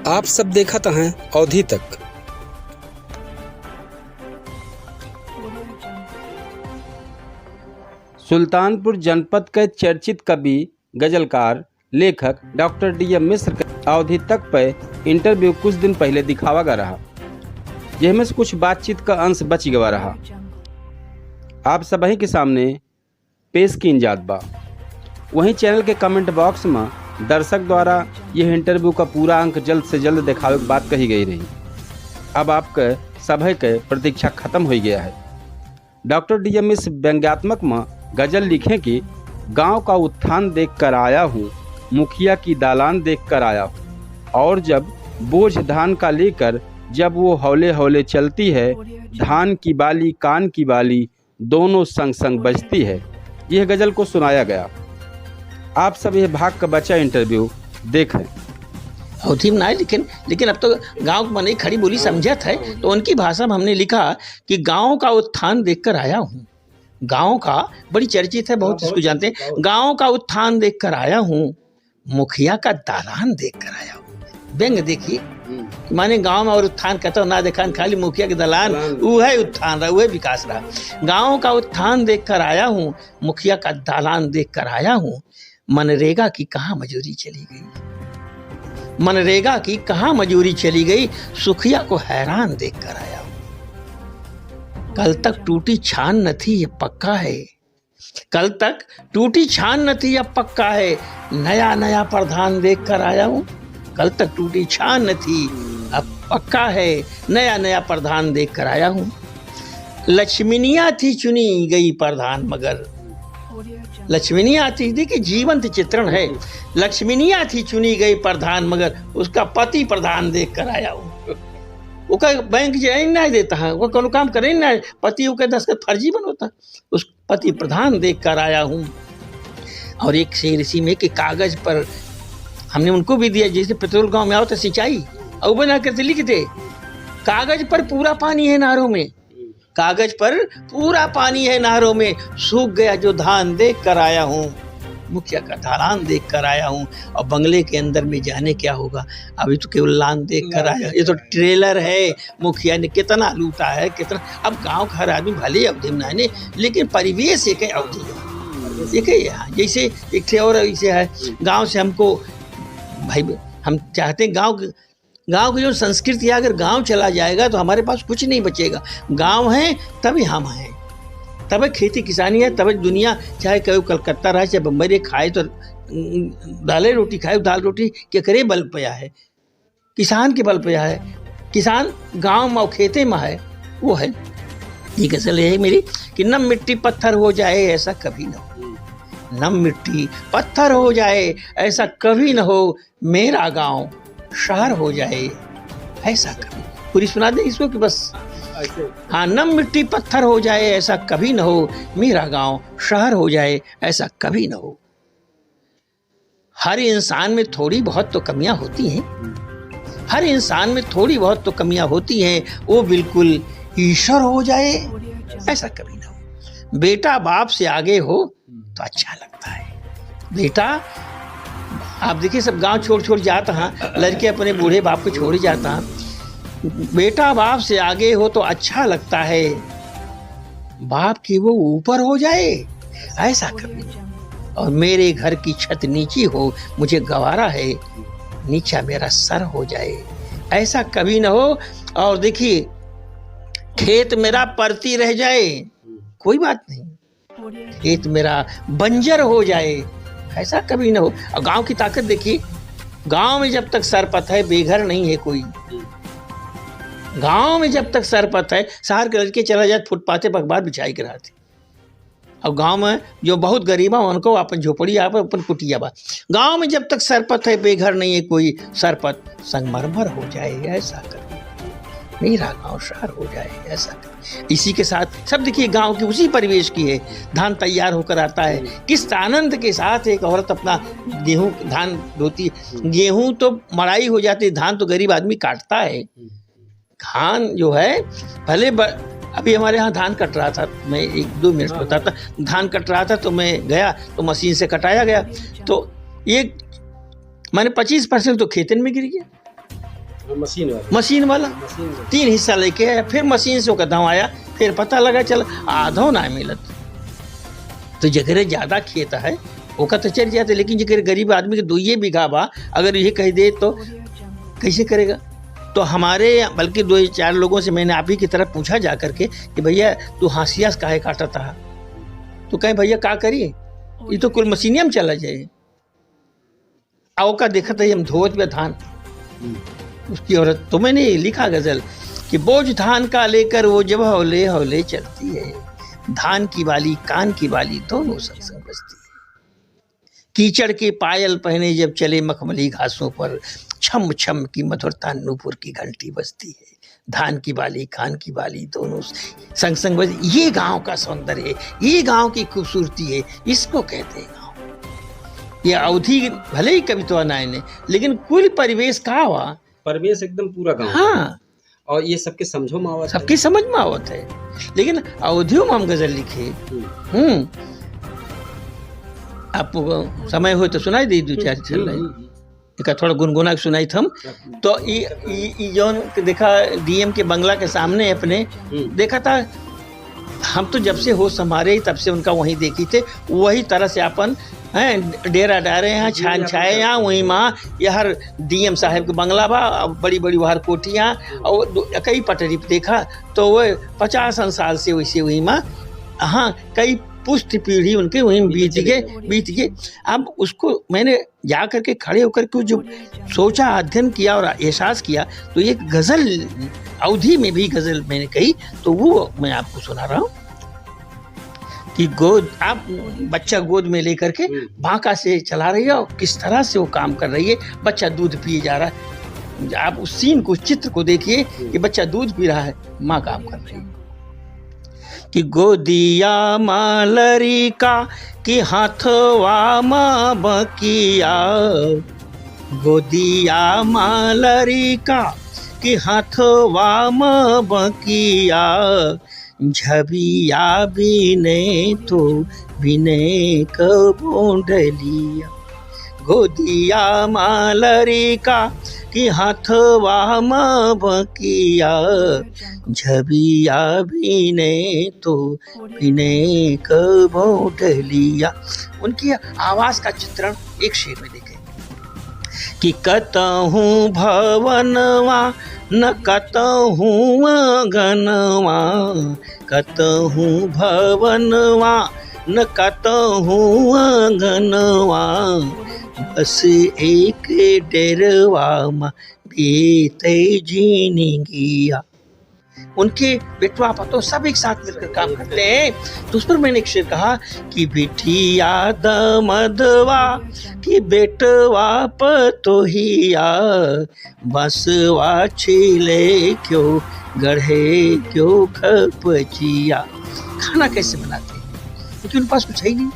आप सब देखत हैं अवधि तक। सुल्तानपुर जनपद के चर्चित कवि, गजलकार, लेखक डॉक्टर डी.एम. मिश्र के अवधि तक पर इंटरव्यू कुछ दिन पहले दिखावा गया रहा, जिसमें से कुछ बातचीत का अंश बच गया रहा। आप सभी के सामने पेश की जात बा। वहीं चैनल के कमेंट बॉक्स में दर्शक द्वारा यह इंटरव्यू का पूरा अंक जल्द से जल्द दिखावे की बात कही गई रही। अब आपके सभी के प्रतीक्षा खत्म हो गया है। Doctor DM. मिश्र व्यंग्यात्मक में गजल लिखे कि गांव का उत्थान देखकर आया हूँ, मुखिया की दालान देखकर आया हूँ, और जब बोझ धान का लेकर जब वो हौले हौले चलती है, धान की बाली कान की बाली दोनों संग संग बजती है। यह गजल को सुनाया गया। आप सब यह भाग का बचा इंटरव्यू देखें। अवधि में ना है, लेकिन अब तो गांव में नहीं खड़ी बोली समझत है, तो उनकी भाषा में हमने लिखा कि गांव का उत्थान देखकर आया हूँ। गांव का बड़ी चर्चित है, बहुत इसको जानते हैं। गांव का उत्थान देखकर आया हूँ, मुखिया का दालान देखकर आया हूँ। व्यंग देखिए, माने गांव में और उत्थान कहता ना देखा, खाली मुखिया के दलान वो है उत्थान रहा, वो है विकास रहा। गांव का उत्थान देखकर आया हूँ, मुखिया का दालान देखकर आया हूँ। मनरेगा की कहाँ मजूरी चली गई, मनरेगा की कहाँ मजूरी चली गई, सुखिया को हैरान देखकर आया हूँ। कल तक टूटी छान न थी, ये पक्का है। कल तक टूटी छान न थी, अब पक्का है। नया नया प्रधान देखकर आया हूँ। कल तक टूटी छान न थी, अब पक्का है। नया नया प्रधान देखकर आया हूँ। लक्ष्मीनिया थी चुनी गई प्रधान, मगर लक्ष्मीनिया थी, देखिए जीवंत चित्रण है। लक्ष्मीनिया थी चुनी गई प्रधान, मगर उसका पति प्रधान देख कर आया हूँ। वो का बैंक जाए नहीं देता है, वो कोनो काम करे ना, पति वो का दस्तखत फर्जी बनोता, उस पति प्रधान देख कर आया हूँ। और एक शेर इसी में कि कागज पर हमने उनको भी दिया, जैसे पेट्रोल गांव में आओ तो सिंचाई और बना करके लिखते, कागज पर पूरा पानी है नहरों में, कागज पर पूरा पानी है नहरों में, सूख गया जो धान देख कर आया हूँ। मुखिया का दालान देख कर आया हूँ। और बंगले के अंदर में जाने क्या होगा, अभी तो केवल लान देख कर आया। ये तो ट्रेलर है, मुखिया ने कितना लूटा है, कितना। अब गांव का हर आदमी भले अवधि में नहीं, लेकिन परिवेश एक है अवधि है, एक है यहाँ। जैसे एक थे और ऐसे है, गाँव से हमको भाई हम चाहते हैं गांव की जो संस्कृति है, अगर गांव चला जाएगा तो हमारे पास कुछ नहीं बचेगा। गांव है तभी हम हैं, तब खेती किसानी है, तब दुनिया, चाहे कहीं कलकत्ता रहे चाहे बम्बई रहे, खाए तो दालें रोटी खाए, दाल रोटी के करे बल पया है, किसान के बल पया है। किसान गांव में खेते में है, वो है। ये गजल है मेरी कि नम मिट्टी पत्थर हो जाए ऐसा कभी ना हो, नम मिट्टी पत्थर हो जाए ऐसा कभी न हो, मेरा गांव शहर हो जाए ऐसा कभी। पूरी सुना दे इसको कि बस, हाँ। नम मिट्टी पत्थर हो जाए ऐसा कभी न हो, मेरा गांव शहर हो जाए ऐसा कभी न हो। हर इंसान में थोड़ी बहुत तो कमियां होती हैं, हर इंसान में थोड़ी बहुत तो कमियां होती हैं, वो बिल्कुल ईश्वर हो जाए ऐसा कभी न हो। बेटा बाप से आगे हो तो अच्छा लगता है। बेटा, आप देखिए सब गांव छोड़ छोड़ जाता है, लड़के अपने बूढ़े बाप को छोड़ ही जाता है। बेटा बाप से आगे हो तो अच्छा लगता है, बाप की वो ऊपर हो जाए ऐसा कभी। और मेरे घर की छत नीची हो, मुझे गवारा है, नीचा मेरा सर हो जाए ऐसा कभी ना हो। और देखिए खेत मेरा परती रह जाए, कोई बात नहीं, खेत मेरा बंजर हो जाए ऐसा कभी ना हो। और गांव की ताकत देखिए, गांव में जब तक सरपत है बेघर नहीं है कोई। गांव में जब तक सरपत है, शहर के लड़के चला जाए फुटपाथे पर अखबार बिछाई के रहते। अब गांव में जो बहुत गरीबा उनको अपन झोपड़ी आप अपन कुटिया बा। गांव में जब तक सरपत है बेघर नहीं है कोई, सरपत संगमरमर हो जाए ऐसा कर, मेरा गांव शहर हो जाए ऐसा कर। इसी के साथ सब देखिए गांव की उसी परिवेश की है। धान तैयार होकर आता है, किस आनंद के साथ एक औरत अपना गेहूं धान ढोती। गेहूं तो मड़ाई हो जाती, धान तो गरीब आदमी काटता है। धान जो है भले अभी हमारे यहाँ धान कट रहा था, मैं 1-2 मिनट बताता। धान कट रहा था तो मैं गया तो मशीन से कटाया गया, तो ये मैंने 25% तो खेतन में गिर गया। मशीन वाला 3 हिस्सा लेके आया, फिर मशीन से ओकर दाम आया, फिर पता लगा चल आधो ना मिलत। तो जगह ज्यादा खेत है ओका तो चल जाते, लेकिन जगह गरीब आदमी के 2 बीघा बा, अगर ये कह दे तो कैसे करेगा। तो हमारे बल्कि 2-4 लोगों से मैंने आप ही की तरफ पूछा जा करके कि भैया तू हाशिया से काहे काटता है, तो कहे भैया का करिए, ये तो कुल मशीनिया में चला जाए। आओ का देखा था हम धोवत में धान, उसकी औरत, तो मैंने लिखा गजल कि बोझ धान का लेकर वो जब हौले हौले चलती है, धान की बाली कान की बाली दोनों संग संग बजती है। कीचड़ के पायल पहने जब चले मखमली घासों पर, छम छम की मधुरता नूपुर की घंटी बजती है, धान की बाली कान की बाली दोनों संग संग बज। ये गांव का सौंदर्य है, ये गांव की खूबसूरती है, इसको कहते हैं गांव। ये अवधि भले ही कविता ना आने, लेकिन कुल परिवेश का हुआ, परिवेश एकदम पूरा गांव। हाँ, और ये सबके समझो में आवत है, सबकी समझ में आवत है। लेकिन अवधियों में हम गजल लिखे। आपको समय हो तो सुनाई दी 2-4 चल रही एक थोड़ा गुनगुना के सुनाई थम। तो ई जौन देखा डीएम के बंगला के सामने अपने देखा था, हम तो जब से होश संभाले तब से उनका वहीं देखी थे, वही तरह से अपन डेरा डारे यहाँ छान छाए यहाँ वहीं माँ यार डीएम साहब के बंगला बा, बड़ी बड़ी वहां कोठियाँ और कई पटरी पे देखा तो वो 50 साल से वैसे वहीं माँ, हाँ कई पुष्ट पीढ़ी उनके वहीं बीत गए। अब उसको मैंने जा करके खड़े होकर के जो सोचा, अध्ययन किया और एहसास किया, तो एक गजल अवधि में भी गजल मैंने कही, तो वो मैं आपको सुना रहा हूँ कि गोद, आप बच्चा गोद में लेकर के बांका से चला रही है और किस तरह से वो काम कर रही है, बच्चा दूध पिए जा रहा है। आप उस सीन को, चित्र को देखिए कि बच्चा दूध पी रहा है, माँ काम कर रही है। कि गोदिया मालरी का कि हाथवा माँ बकिया, गोदिया मालरी का कि हाथवा माँ बकिया, झबिया बिने तो बिने कबो डलिया। गोदिया मालरी का कि हाथवा माँ बकिया, झबिया बिने तो बिने कबो डलिया। उनकी आवाज का चित्रण एक शेर में देखें कि कतहूँ भवनवा न कतहूँ आंगनवा, कतहूँ भवनवा न कतहूँ आंगनवा, बस एक डेरवा में बीते जिंदगिया। उनके बेटवा पतो सब एक साथ मिलकर काम करते हैं। तो उस पर मैंने एक शेर कहा कि बिटिया दमदवा कि बेटवा पतोहिया, बसवा छिले क्यों गढ़े क्यों खपचिया। खाना कैसे बनाते हैं, क्योंकि उनके पास कुछ है ही नहीं,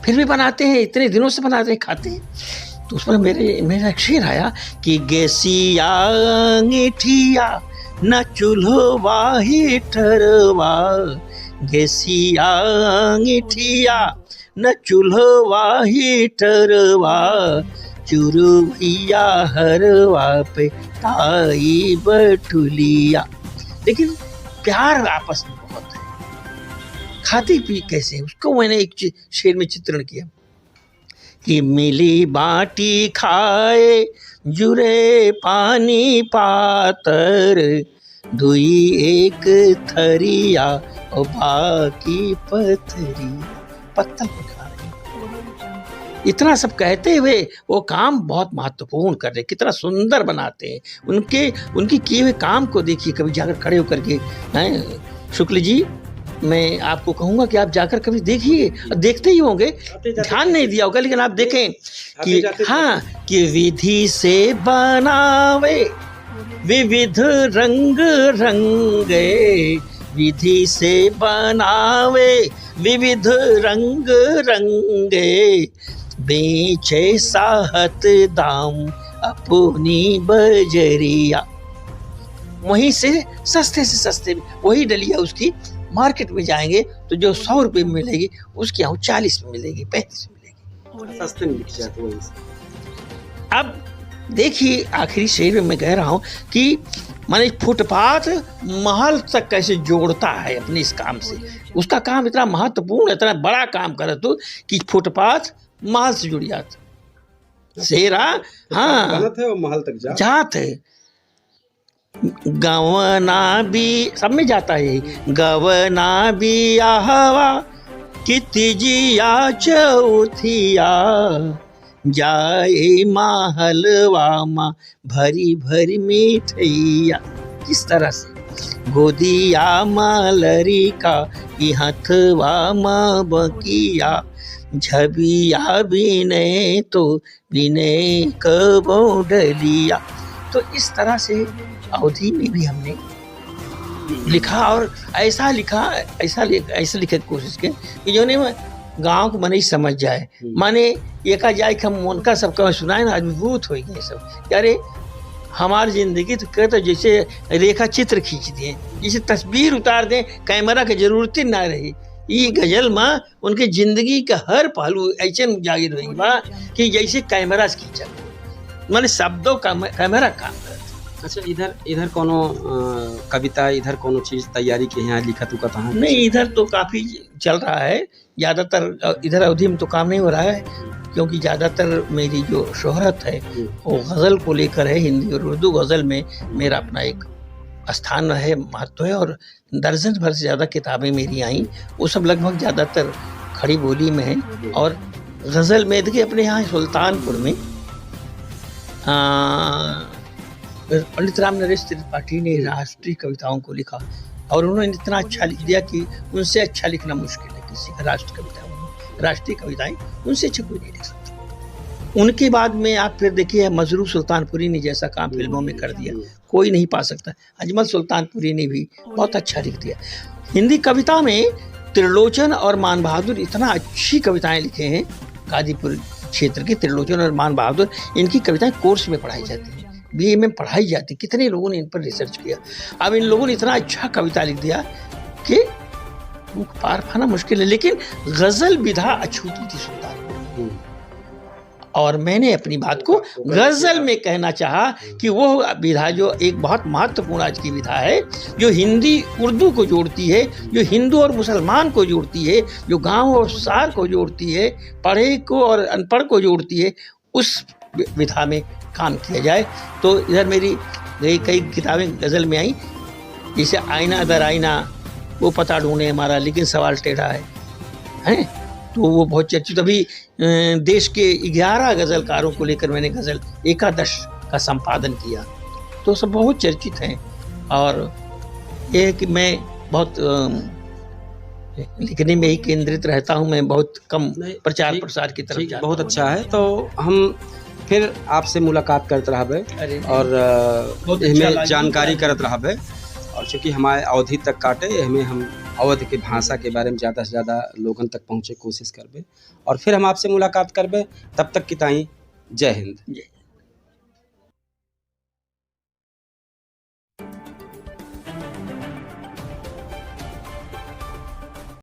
फिर भी बनाते हैं, इतने दिनों से बनाते हैं, खाते हैं। तो उस पर मेरा एक शेर आया कि गेसिया अंगीठिया न चूल्हा हीटरवा, गेसिया अंगीठिया न चूल्हा हीटरवा, चुरुहिया हरवा पे ताई बटुलिया। लेकिन प्यार आपस में बहुत है, खाती पी कैसे, उसको मैंने एक शेर में चित्रण किया कि मिली बाटी खाए जुरे पानी पातर, दुई एक थरिया और बाकी पथरी, पत्तल पे खा रहे। इतना सब कहते हुए वो काम बहुत महत्वपूर्ण कर रहे, कितना सुंदर बनाते हैं। उनके किए हुए काम को देखिए, कभी जाकर खड़े होकर के। शुक्ल जी, मैं आपको कहूंगा कि आप जाकर कभी देखिए, देखते ही होंगे, ध्यान नहीं दिया होगा, लेकिन आप देखें कि हाँ कि विधि से बनावे विविध रंग रंगे, विधि से बनावे विविध रंग रंगे, बेचे साहत दाम अपनी बजरिया। वहीं से सस्ते वही डलिया उसकी मार्केट में जाएंगे तो जो 100 रुपये में मिलेगी उसकी यहाँ 40 में मिलेगी, 35 में मिलेगी, सस्ते में बिक जाते वहीं से। अब देखिए आखिरी शेर में मैं कह रहा हूँ कि माने फुटपाथ महल तक कैसे जोड़ता है अपने इस काम से। उसका काम इतना महत्वपूर्ण, इतना बड़ा काम करे तो कि फुटपाथ महल से जुड़ जाता। शेरा हाँ गलत है, वो महल तक जात है। गवना भी सब में जाता है, गवना भी आहवा किति जिया चौथिया जाए महलवा माँ भरी भरी मिठैया। किस तरह से गोदिया मलरी का हथवा माँ बकिया झबिया बिने तो बिने कबो डलिया। तो इस तरह से अवधि में भी हमने लिखा और ऐसा लिखा, ऐसा लिखने की कोशिश की कि जो नहीं गांव को मने समझ जाए। माने एका जाए कि हम उनका सबका सुनाए ना, अद्भुत हो गए सब। अरे हमारी जिंदगी तो कहते जैसे रेखा चित्र खींच दिए, जैसे तस्वीर उतार दें, कैमरा की जरूरत ही ना रही। ये गजल में उनके जिंदगी का हर पहलू ऐसे जाहिर हुई बा कि जैसे कैमरा से खींचा, माने शब्दों का कैमरा काम करता। अच्छा, इधर कोनो कविता, इधर कोनो चीज तैयारी के यहाँ लिखत उखत है? नहीं, इधर तो काफी चल रहा है। ज़्यादातर इधर अवधि में तो काम नहीं हो रहा है, क्योंकि ज़्यादातर मेरी जो शोहरत है वो गज़ल को लेकर है। हिंदी और उर्दू गज़ल में मेरा अपना एक स्थान है, महत्व है। और दर्जन भर से ज़्यादा किताबें मेरी आई, वो सब लगभग ज़्यादातर खड़ी बोली में है। और गज़ल में देखिए अपने यहाँ सुल्तानपुर में पंडित राम नरेश त्रिपाठी ने राष्ट्रीय कविताओं को लिखा और उन्होंने इतना अच्छा लिख दिया कि उनसे अच्छा लिखना मुश्किल है किसी का। राष्ट्रीय कविताएं उनसे अच्छा कोई नहीं लिख सकता। उनके बाद में आप फिर देखिए मजरूह सुल्तानपुरी ने जैसा काम फिल्मों में कर दिया, कोई नहीं पा सकता। अजमल सुल्तानपुरी ने भी बहुत अच्छा लिख दिया। हिंदी कविता में त्रिलोचन और मान बहादुर इतना अच्छी कविताएं लिखे हैं। गाजीपुर क्षेत्र के त्रिलोचन और मान बहादुर, इनकी कविताएं कोर्स में पढ़ाई जाती है, बीए में पढ़ाई जाती। कितने लोगों ने इन पर रिसर्च किया। अब इन लोगों ने इतना अच्छा कविता लिख दिया कि वो पार पाना मुश्किल है। लेकिन गजल विधा अछूती थी सुल्तानपुर। और मैंने अपनी बात को गजल में कहना चाहा कि वो विधा जो एक बहुत महत्वपूर्ण आज की विधा है, जो हिंदी उर्दू को जोड़ती है, जो हिंदू और मुसलमान को जोड़ती है, जो गांव और शहर को जोड़ती है, पढ़े को और अनपढ़ को जोड़ती है, उस विधा में काम किया जाए। तो इधर मेरी कई किताबें गज़ल में आई, जैसे आईना दर आईना, वो पता ढूंढे हमारा लेकिन सवाल टेढ़ा है। तो वो बहुत चर्चित। अभी देश के 11 गज़लकारों को लेकर मैंने गज़ल एकादश का संपादन किया, तो सब बहुत चर्चित हैं। और ये है कि मैं बहुत लिखने में ही केंद्रित रहता हूँ, मैं बहुत कम प्रचार प्रसार की तरफ जाता। बहुत अच्छा है। तो हम फिर आपसे मुलाकात करते रहबे और हमें जानकारी करते रहबे। और चूँकि हमारे अवधि तक काटे, हमें हम अवध के भाषा के बारे में ज़्यादा से ज़्यादा लोगन तक पहुँचे कोशिश करबे और फिर हम आपसे मुलाकात करबे। तब तक की ताई जय हिंद।